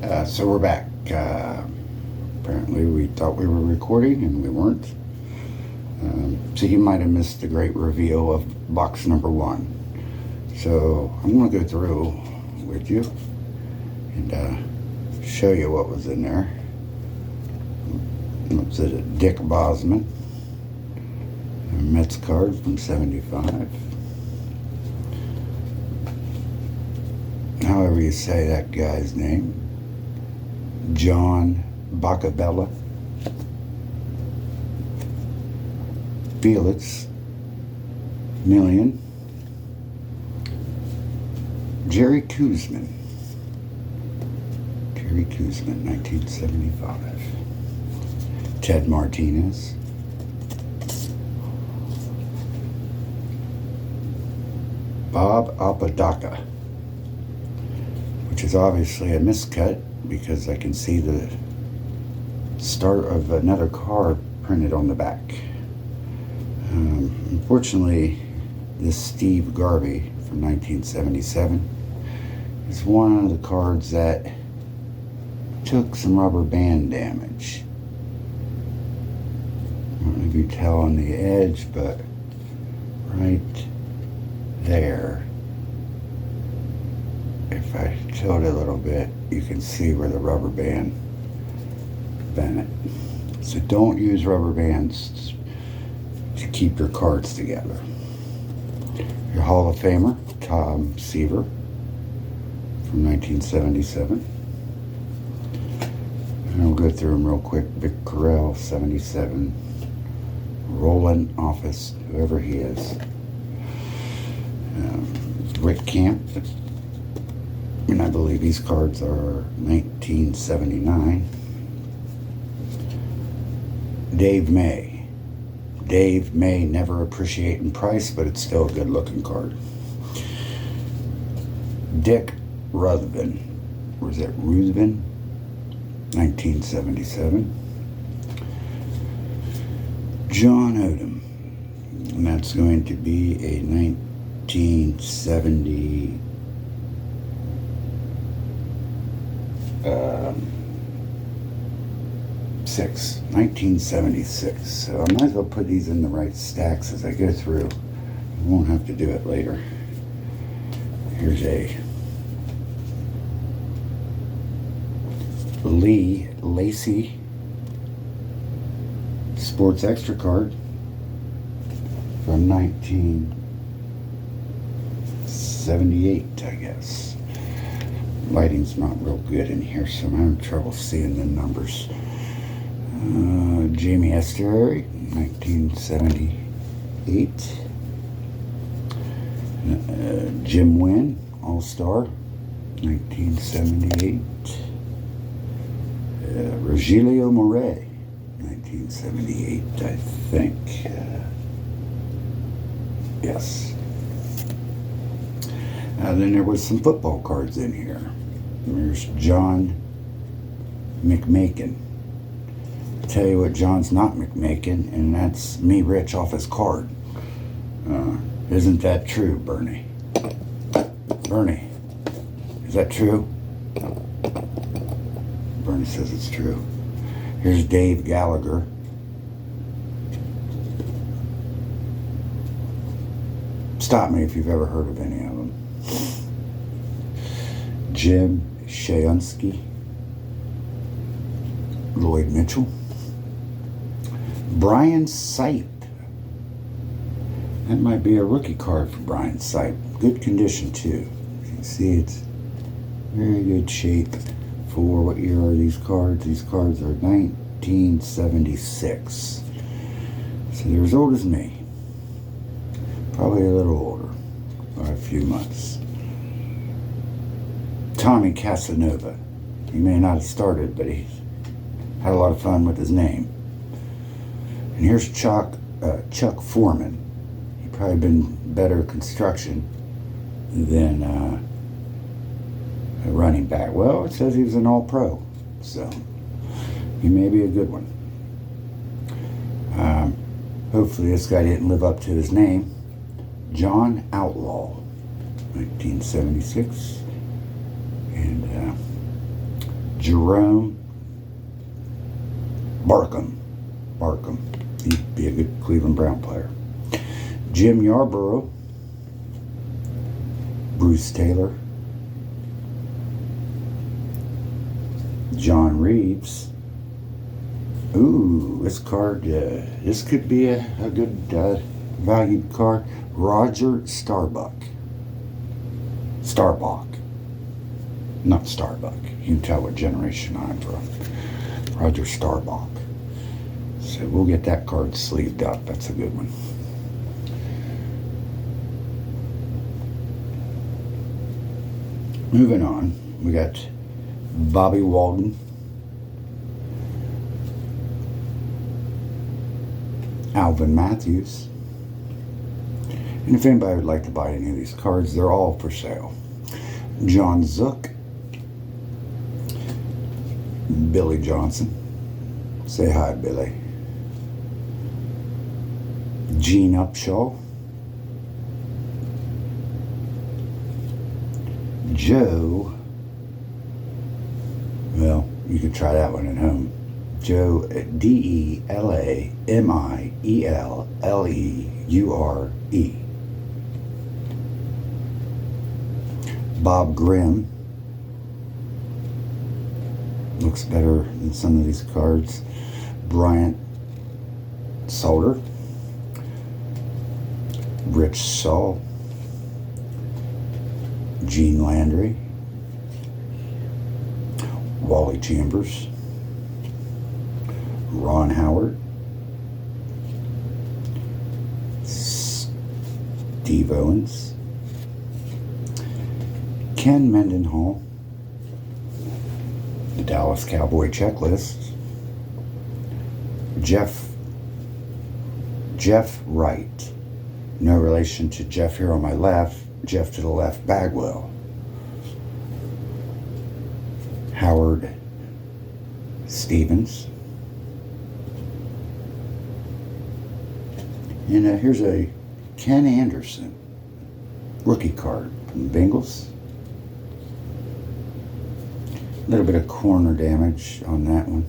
So we're back. Apparently we thought we were recording and we weren't. So you might have missed the great reveal of box number 1. So I'm going to go through with you and show you what was in there. It was a Dick Bosman, a Mets card from 75. However you say that guy's name. John Bacabella. Felix Million. Jerry Koosman. Jerry Koosman, 1975. Ted Martinez. Bob Apodaca, which is obviously a miscut because I can see the start of another card printed on the back. Unfortunately, this Steve Garvey from 1977 is one of the cards that took some rubber band damage. I don't know if you can tell on the edge, but right there, if I tilt it a little bit, you can see where the rubber band bent it. So don't use rubber bands to keep your cards together. Your Hall of Famer, Tom Seaver from 1977. And I'll go through them real quick. Vic Correll, 77. Roland Office, whoever he is. Rick Camp, and I believe these cards are 1979. Dave May. Dave May never appreciate in price, but it's still a good looking card. Dick Ruthven. Was it Ruthven? 1977. John Odom. And that's going to be a 1970 1976. So I might as well put these in the right stacks as I go through. I won't have to do it later. Here's a Lee Lacy Sports Extra card from 1978, I guess. Lighting's not real good in here, so I'm having trouble seeing the numbers. Jamie Estuary, 1978. Jim Wynn, All-Star, 1978. Rogelio Moret, 1978, I think. Yes. Then there was some football cards in here. There's John McMakin. Tell you what, John's not McMakin, and that's me rich off his card. Isn't that true, Bernie? Bernie, is that true? Bernie says it's true. Here's Dave Gallagher. Stop me if you've ever heard of any of them. Jim Shayansky. Lloyd Mitchell. Brian Sipe. That might be a rookie card for Brian Sipe. Good condition too. You can see it's very good shape for what year are these cards? These cards are 1976. So they're as old as me. Probably a little older by a few months. Tommy Casanova. He may not have started, but he had a lot of fun with his name. And here's Chuck Foreman. He probably been better construction than a running back. Well, it says he was an all-pro, so he may be a good one. Hopefully this guy didn't live up to his name. John Outlaw, 1976. And Jerome Barkham. He'd be a good Cleveland Brown player. Jim Yarborough. Bruce Taylor. John Reeves. Ooh, this card, this could be a good valued card. Roger Starbuck. Not Starbuck. You can tell what generation I'm from. Roger Starbuck. So we'll get that card sleeved up. That's a good one. Moving on, we got Bobby Walden. Alvin Matthews. And if anybody would like to buy any of these cards, they're all for sale. John Zook. Billy Johnson. Say hi, Billy. Gene Upshaw. Joe. Well, you could try that one at home. Joe, DeLamielleure. Bob Grimm. Looks better than some of these cards. Bryant Salter. Rich Saul. Gene Landry. Wally Chambers. Ron Howard. Steve Owens. Ken Mendenhall. The Dallas Cowboy Checklist. Jeff Wright. No relation to Jeff here on my left. Jeff to the left, Bagwell. Howard Stevens. And here's a Ken Anderson rookie card from the Bengals. A little bit of corner damage on that one.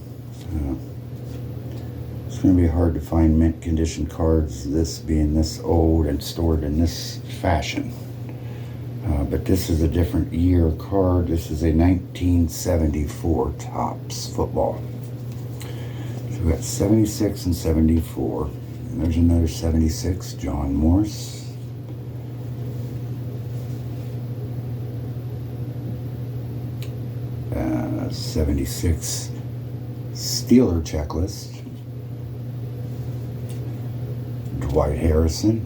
It's going to be hard to find mint condition cards, this being this old and stored in this fashion. But this is a different year card. This is a 1974 Topps football. So we got 76 and 74. And there's another 76, John Morse. 76 Steeler Checklist. Dwight Harrison,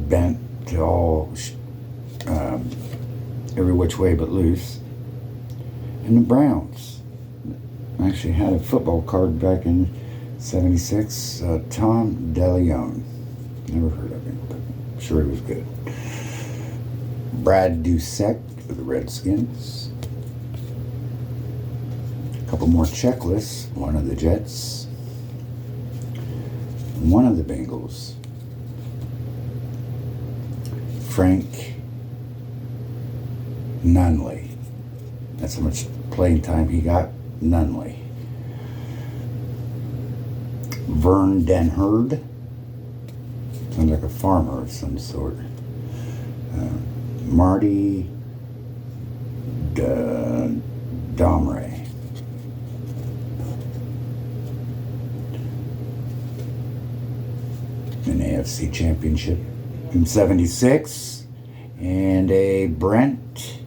bent to all every which way but loose. And the Browns. I actually had a football card back in 76. Tom DeLeon. Never heard of him, but I'm sure he was good. Brad Dusek for the Redskins. A couple more checklists. One of the Jets. One of the Bengals. Frank Nunley. That's how much playing time he got. Nunley. Vern Denherd. Sounds like a farmer of some sort. Marty Domre. An AFC championship in 76. And a Brent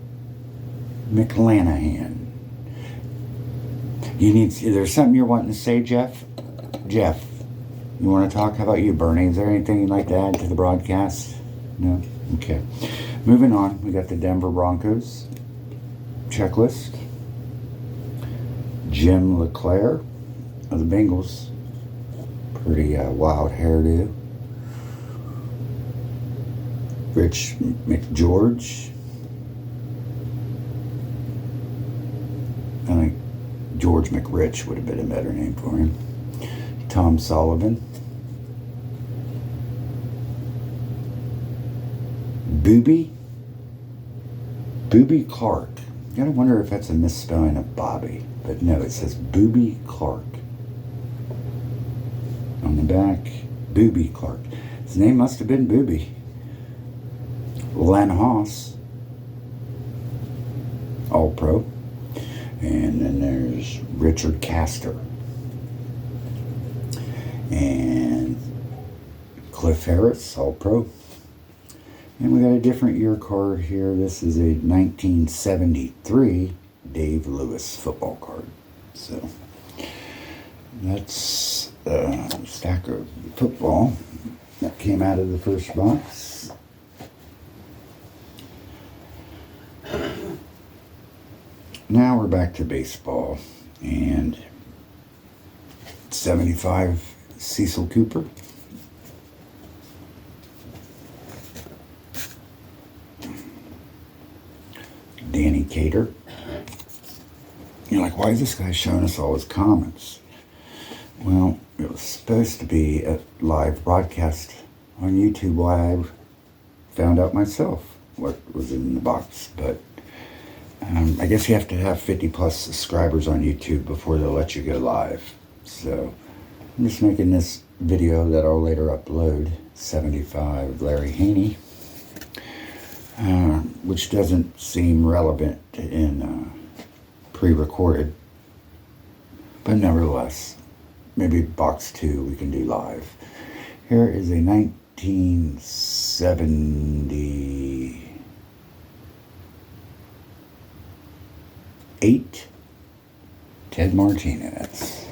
McClanahan. There's something you're wanting to say, Jeff? Jeff, you want to talk? How about you, Bernie? Is there anything you'd like to add to the broadcast? No? Okay. Moving on, we got the Denver Broncos checklist. Jim LeClaire of the Bengals. Pretty wild hairdo. Rich McGeorge. I think George McRich would have been a better name for him. Tom Sullivan. Booby Clark. Gotta wonder if that's a misspelling of Bobby. But no, it says Booby Clark. On the back, Booby Clark. His name must have been Booby. Len Haas, All-Pro. And then there's Richard Castor. And Cliff Harris, All-Pro. And we got a different year card here. This is a 1973 Dave Lewis football card. So that's a stack of football that came out of the first box. Now we're back to baseball. And 75 Cecil Cooper. Danny Cater. You're like, why is this guy showing us all his comments? Well, it was supposed to be a live broadcast on YouTube Live. Found out myself what was in the box, but I guess you have to have 50 plus subscribers on YouTube before they'll let you go live. So I'm just making this video that I'll later upload. 75 Larry Haney. Which doesn't seem relevant in pre-recorded, but nevertheless, maybe box 2 we can do live. Here is a 1978 Ted Martinez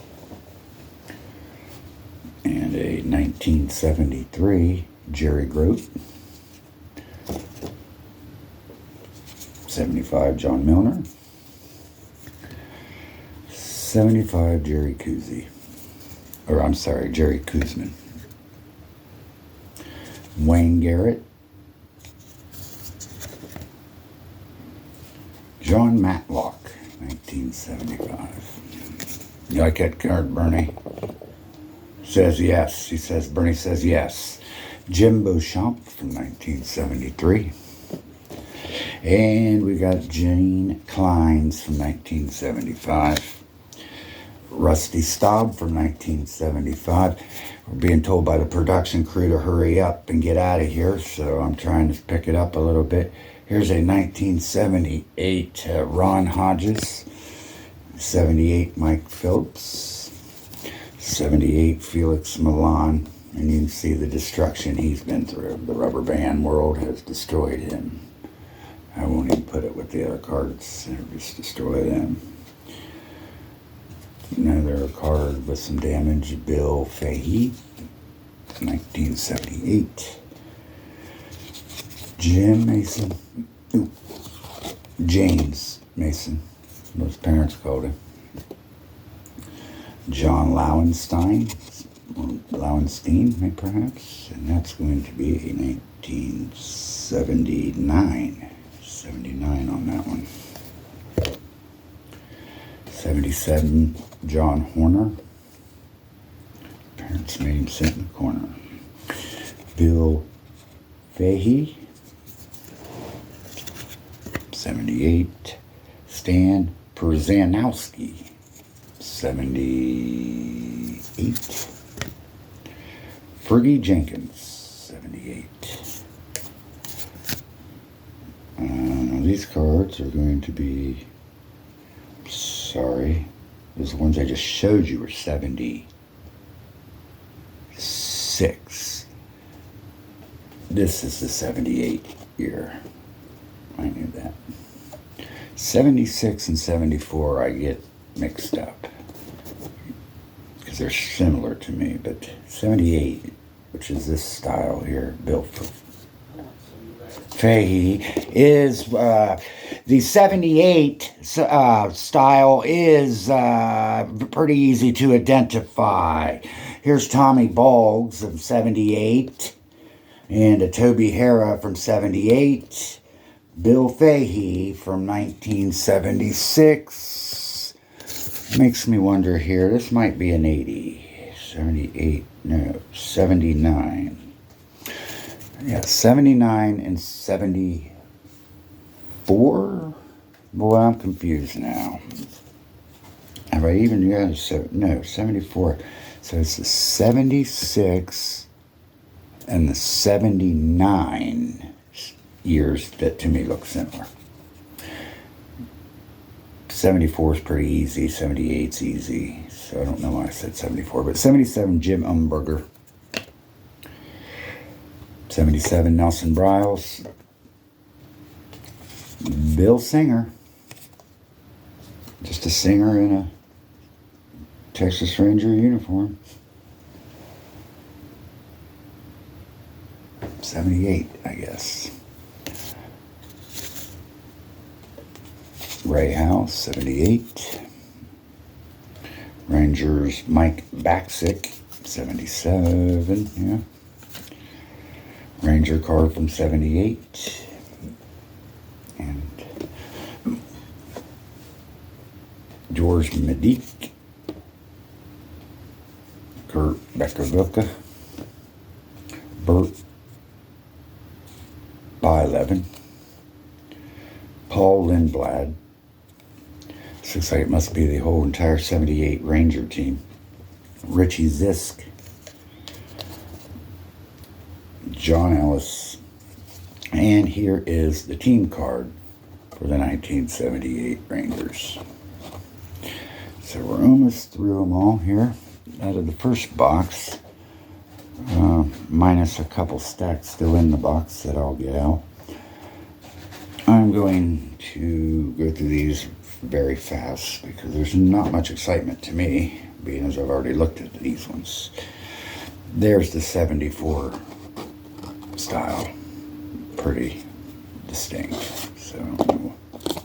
and a 1973 Jerry Grote. 75 John Milner. 75 Jerry Kuzman. Wayne Garrett. John Matlock, 1975. You like that card, Bernie? Says yes. He says, Bernie says yes. Jim Beauchamp from 1973. And we got Gene Kleins from 1975. Rusty Staub from 1975. We're being told by the production crew to hurry up and get out of here, so I'm trying to pick it up a little bit. Here's a 1978 Ron Hodges. 78 Mike Phillips. 78 Felix Milan. And you can see the destruction he's been through. The rubber band world has destroyed him. I won't even put it with the other cards. They'll just destroy them. Another card with some damage. Bill Fahey, 1978. Jim Mason. Ooh. James Mason. Those parents called him. John Lowenstein. Lowenstein, perhaps. And that's going to be a 1979. 79 on that one. 77, John Horner. Parents made him sit in the corner. Bill Fahey. 78, Stan Perzanowski. 78. Fergie Jenkins. 78. These cards are going to be, sorry, those ones I just showed you were 76. This is the 78 year. I knew that. 76 and 74 I get mixed up because they're similar to me, but 78, which is this style here, Bill Fahey, is the 78 style is pretty easy to identify. Here's Tommy Boggs of 78 and a Toby Hara from 78. Bill Fahey from 1976. Makes me wonder here, this might be an 80. 78, no, 79. Yeah, 79 and 74. Boy, I'm confused now. Have I even got a no, 74. So it's the 76 and the 79 years that to me look similar. 74 is pretty easy, 78's easy, so I don't know why I said 74, but 77 Jim Umberger, 77 Nelson Bryles, Bill Singer, just a singer in a Texas Ranger uniform, 78, I guess. Ray House, 78. Rangers, Mike Baksick, 77, yeah. Ranger card from 78. And George Medic, Kurt Becker-Vilka, Bert By11, Paul Lindblad. Looks like it must be the whole entire 78 Ranger team. Richie Zisk, John Ellis, and here is the team card for the 1978 Rangers. So we're almost through them all here. Out of the first box, minus a couple stacks still in the box that I'll get out. I'm going to go through these very fast because there's not much excitement to me, being as I've already looked at these ones. There's the 74 style, pretty distinct, so I don't know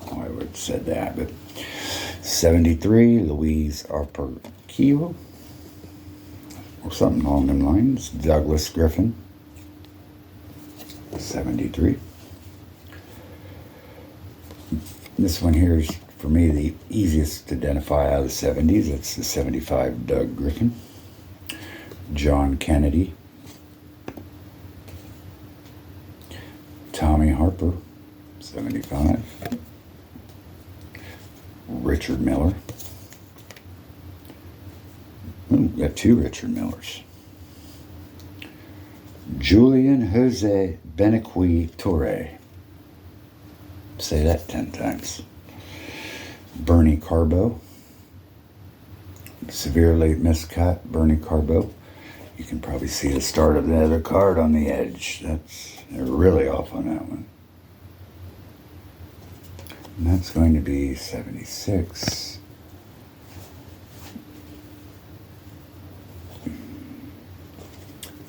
why I would have said that, but 73 Luis Aparicio, or something along them lines. Douglas Griffin, 73. This one here is, for me, the easiest to identify out of the 70s. It's the 75 Doug Griffin. John Kennedy. Tommy Harper, 75. Richard Miller. Ooh, got two Richard Millers. Julian Jose Benequi Torre. Say that 10 times. Bernie Carbo. Severely miscut, Bernie Carbo. You can probably see the start of the other card on the edge. They're really off on that one. And that's going to be 76.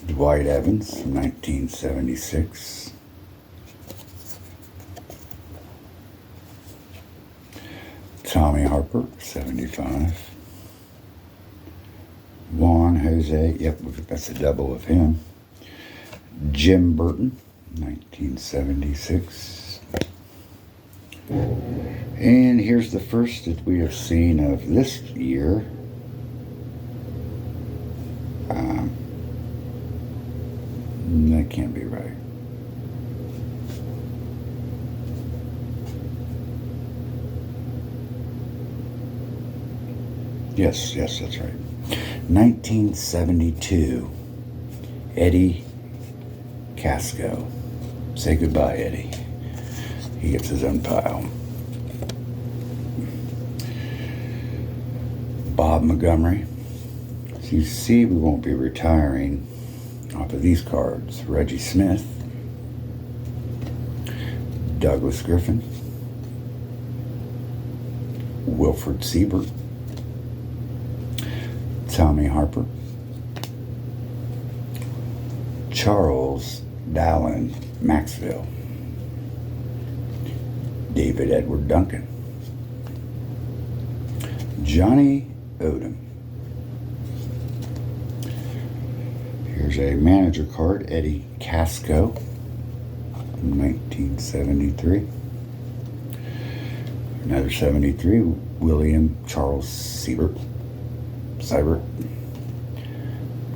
Dwight Evans, 1976. Tommy Harper, 75. Juan Jose, yep, that's a double of him. Jim Burton, 1976. And here's the first that we have seen of this year. That can't be right. Yes, that's right. 1972. Eddie Casco. Say goodbye, Eddie. He gets his own pile. Bob Montgomery. As you see, we won't be retiring off of these cards. Reggie Smith. Douglas Griffin. Wilfred Siebert. Tommy Harper. Charles Dallin Maxville. David Edward Duncan. Johnny Odom. Here's a manager card, Eddie Casco, 1973. Another 73, William Charles Siebert.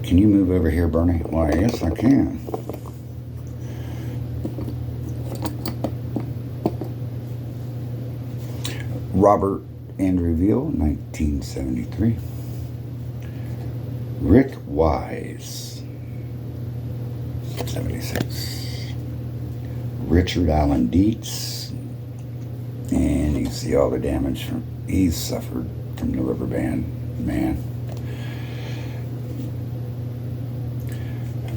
Can you move over here, Bernie? Why, yes, I can. Robert Andrew Veal, 1973. Rick Wise, 76. Richard Allen Dietz, and you can see all the damage he's suffered from the rubber band man.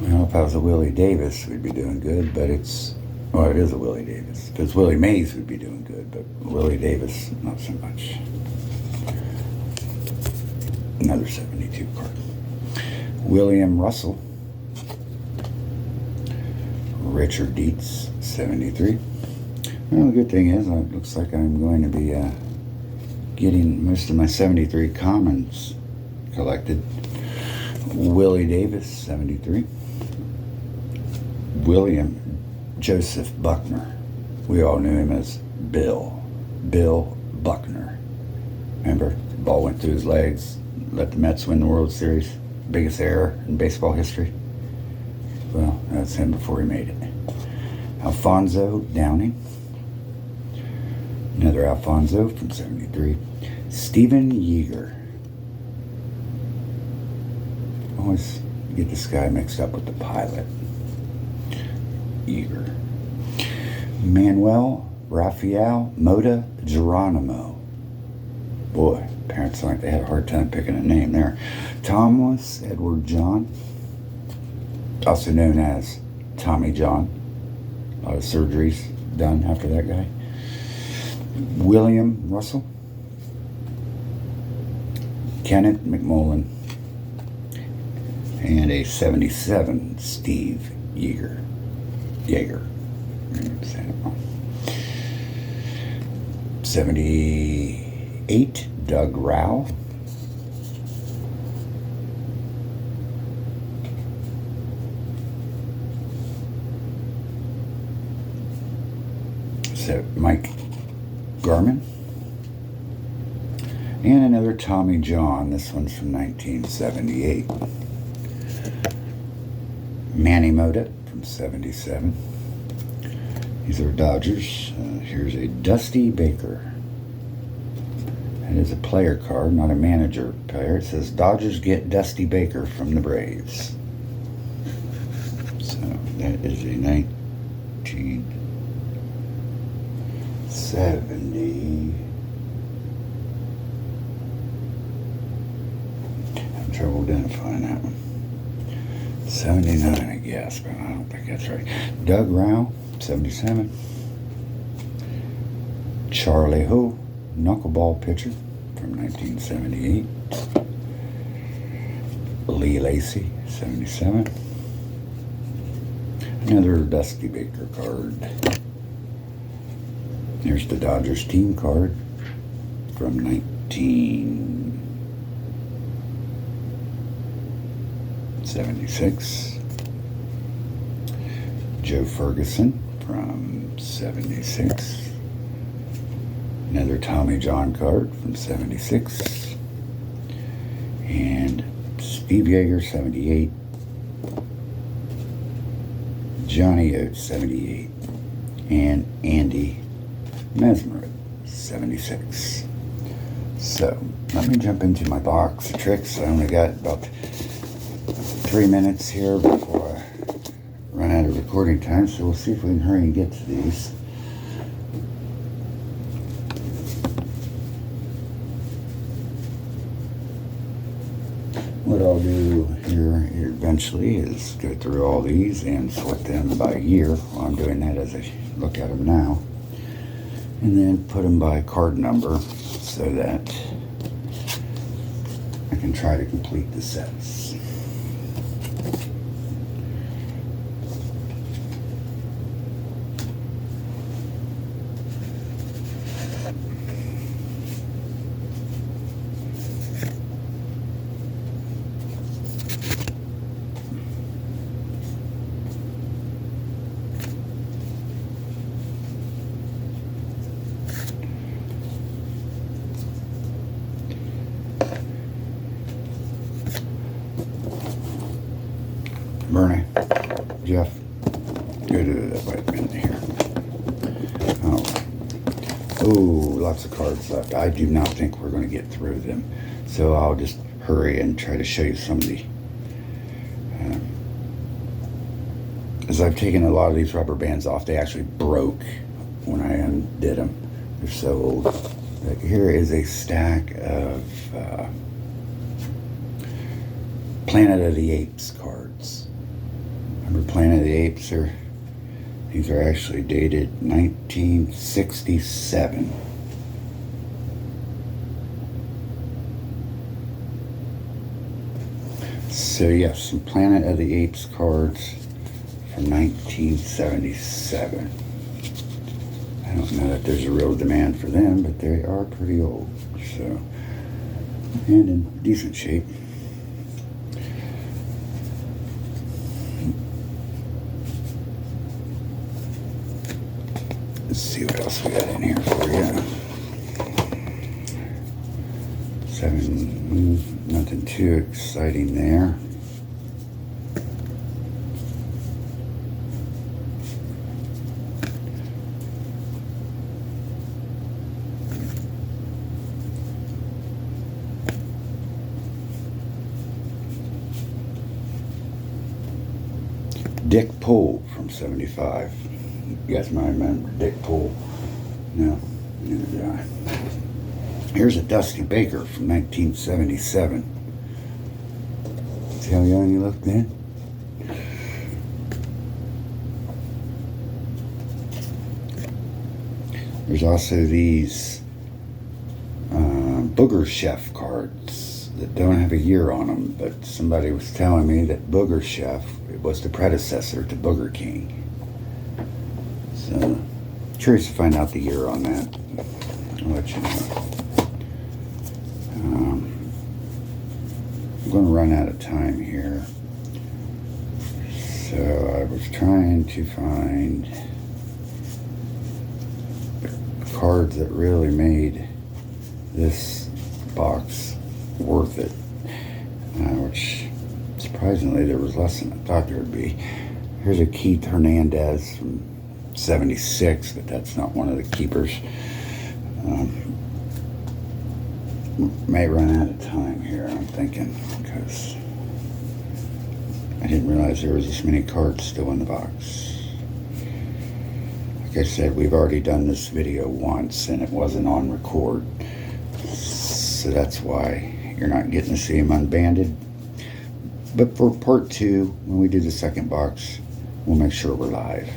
Well, if I was a Willie Davis, we'd be doing good, but it is a Willie Davis. If it's Willie Mays, we'd be doing good, but Willie Davis, not so much. Another 72 card. William Russell, Richard Dietz, 73. Well, the good thing is, it looks like I'm going to be getting most of my 73 commons collected. Willie Davis, 73. William Joseph Buckner. We all knew him as Bill Buckner. Remember, the ball went through his legs, let the Mets win the World Series. Biggest error in baseball history. Well, that's him before he made it. Alfonso Downing. Another Alfonso from 73. Stephen Yeager. Always get this guy mixed up with the pilot. Yeager. Manuel Rafael Mota Geronimo. Boy, parents like they had a hard time picking a name there. Thomas Edward John, also known as Tommy John. A lot of surgeries done after that guy. William Russell. Kenneth McMullen. And a 77 Steve Yeager. 78 Doug Rao. So Mike Garman. And another Tommy John. This one's from 1978. Manny Mota from 77. These are Dodgers. Here's a Dusty Baker. That is a player card, not a manager player. It says Dodgers get Dusty Baker from the Braves. So that is a 1970. I'm trouble identifying that one. 79, I guess, but I don't think that's right. Doug Rao, 77. Charlie Ho, knuckleball pitcher from 1978. Lee Lacy, 77. Another Dusty Baker card. Here's the Dodgers team card from 1976. Joe Ferguson from 76. Another Tommy John card from 76. And Steve Yeager, 78. Johnny Oates, 78. And Andy Mesmer, 76. So, let me jump into my box of tricks. I only got about 3 minutes here before I run out of recording time, so we'll see if we can hurry and get to these. What I'll do here eventually is go through all these and sort them by year. Well, I'm doing that as I look at them now. And then put them by card number so that I can try to complete the sets. Bernie, Jeff, go to that. Wait a minute here. All right. lots of cards left. I do not think we're going to get through them. So I'll just hurry and try to show you some of the... as I've taken a lot of these rubber bands off, they actually broke when I undid them. They're so old. But here is a stack of Planet of the Apes cards. Remember Planet of the Apes? These are actually dated 1967. So yes, some Planet of the Apes cards from 1977. I don't know that there's a real demand for them, but they are pretty old. So, and in decent shape. Let's see what else we got in here for you. Nothing too exciting there. Dick Poole from 75. You guys might remember Dick Poole. No, neither do I. Here's a Dusty Baker from 1977. See how young you look then? There's also these Booger Chef cards that don't have a year on them, but somebody was telling me that Booger Chef was the predecessor to Booger King. So, curious to find out the year on that. I'll let you know. I'm going to run out of time here. So I was trying to find cards that really made this box worth it, which surprisingly there was less than I thought there would be. Here's a Keith Hernandez from 76, but that's not one of the keepers. May run out of time here, I'm thinking, because I didn't realize there was this many cards still in the box. Like I said, we've already done this video once and it wasn't on record, so that's why you're not getting to see them unbanded. But for part 2, when we do the second box, we'll make sure we're live.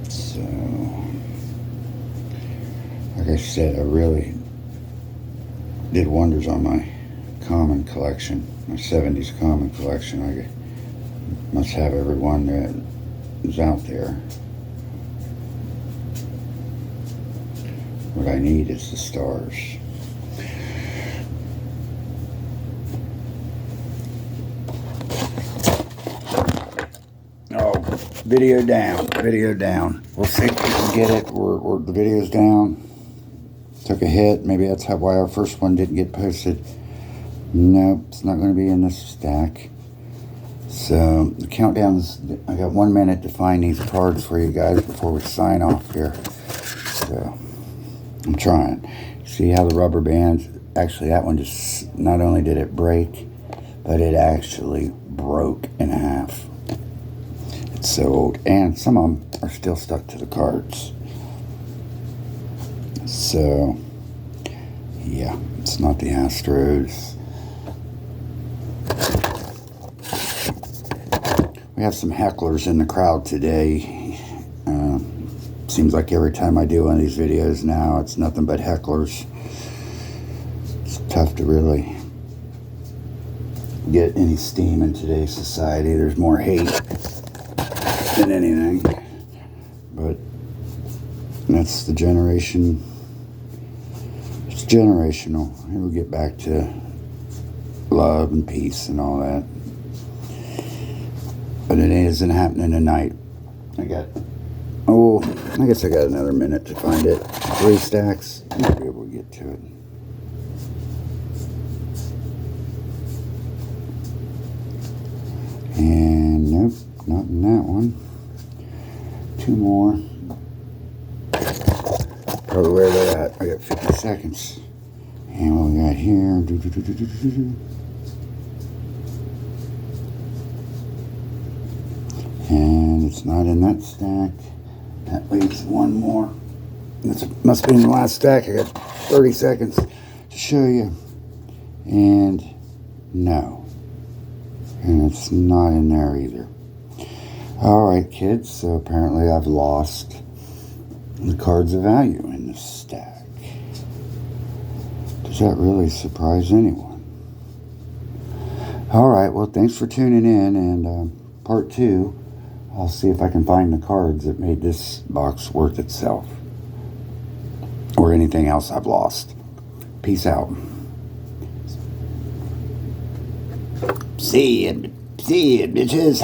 So, like I said, I really did wonders on my common collection, my 70s common collection. I must have every one that is out there. What I need is the stars. Oh, video down. We'll see if we can get it. Or the video's down. Took a hit. Maybe that's why our first one didn't get posted. Nope, it's not going to be in this stack. So the countdown's, I got 1 minute to find these cards for you guys before we sign off here. So I'm trying. See how the rubber bands, actually that one just, not only did it break, but it actually broke in half. It's so old. And some of them are still stuck to the cards. So, yeah, it's not the Astros. We have some hecklers in the crowd today. Seems like every time I do one of these videos now, it's nothing but hecklers. It's tough to really get any steam in today's society. There's more hate than anything. But that's the generation. It's generational. And we'll get back to love and peace and all that. But it isn't happening tonight. I guess I got another minute to find it. 3 stacks. I might be able to get to it. And no, in that one. 2 more. Probably where they're at. I got 50 seconds. And what we got here. And it's not in that stack. That leaves 1 more. This must be in the last stack. I got 30 seconds to show you. And no. And it's not in there either. Alright, kids. So apparently I've lost the cards of value in this stack. Does that really surprise anyone? Alright, well, thanks for tuning in. And part 2, I'll see if I can find the cards that made this box worth itself. Or anything else I've lost. Peace out. See ya, bitches.